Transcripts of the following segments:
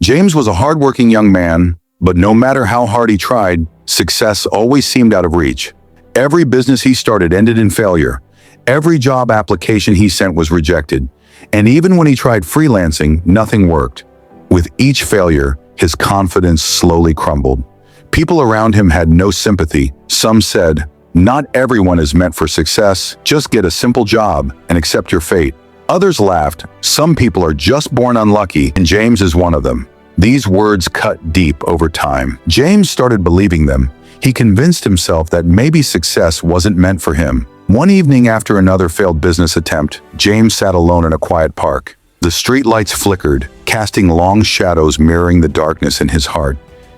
James was a hardworking young man, but no matter how hard he tried, success always seemed out of reach. Every business he started ended in failure. Every job application he sent was rejected. And even when he tried freelancing, nothing worked. With each failure, his confidence slowly crumbled. People around him had no sympathy. Some said, "Not everyone is meant for success. Just get a simple job and accept your fate." Others laughed. "Some people are just born unlucky, and James is one of them." These words cut deep over time. James started believing them. He convinced himself that maybe success wasn't meant for him. One evening after another failed business attempt, James sat alone in a quiet park. The streetlights flickered, casting long shadows mirroring the darkness in his heart.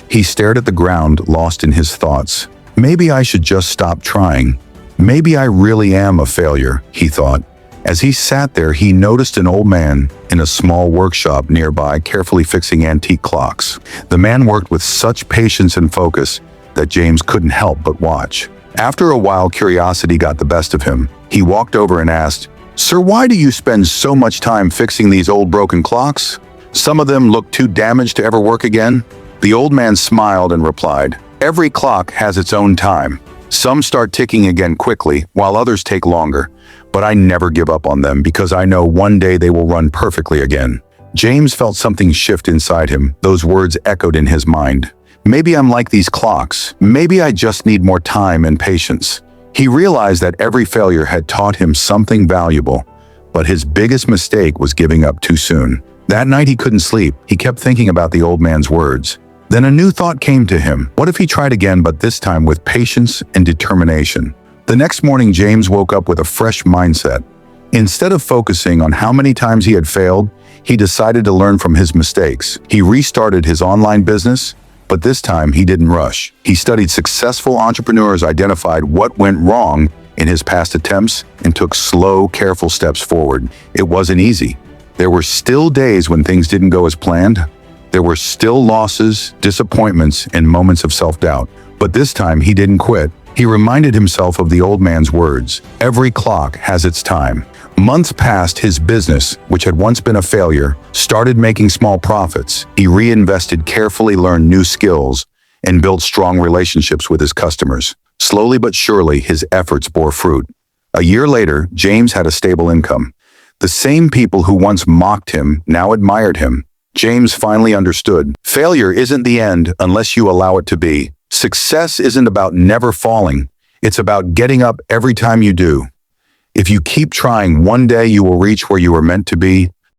He stared at the ground, lost in his thoughts. "Maybe I should just stop trying. Maybe I really am a failure," he thought. As he sat there, he noticed an old man in a small workshop nearby carefully fixing antique clocks. The man worked with such patience and focus that James couldn't help but watch. After a while, curiosity got the best of him. He walked over and asked, "Sir, why do you spend so much time fixing these old broken clocks? Some of them look too damaged to ever work again." The old man smiled and replied, "Every clock has its own time. Some start ticking again quickly, while others take longer. But I never give up on them because I know one day they will run perfectly again." James felt something shift inside him. Those words echoed in his mind. Maybe I'm like these clocks. Maybe I just need more time and patience. He realized that every failure had taught him something valuable, but his biggest mistake was giving up too soon. That night he couldn't sleep. He kept thinking about the old man's words. Then a new thought came to him. What if he tried again, but this time with patience and determination? The next morning, James woke up with a fresh mindset. Instead of focusing on how many times he had failed, he decided to learn from his mistakes. He restarted his online business, but this time he didn't rush. He studied successful entrepreneurs, identified what went wrong in his past attempts, and took slow, careful steps forward. It wasn't easy. There were still days when things didn't go as planned. There were still losses, disappointments, and moments of self-doubt. But this time he didn't quit. He reminded himself of the old man's words. Every clock has its time. Months passed. His business, which had once been a failure, started making small profits. He reinvested carefully, learned new skills, and built strong relationships with his customers. Slowly but surely, his efforts bore fruit. A year later, James had a stable income. The same people who once mocked him now admired him. James finally understood. Failure isn't the end unless you allow it to be. Success isn't about never falling. It's about getting up every time you do. If you keep trying, one day you will reach where you were meant to be.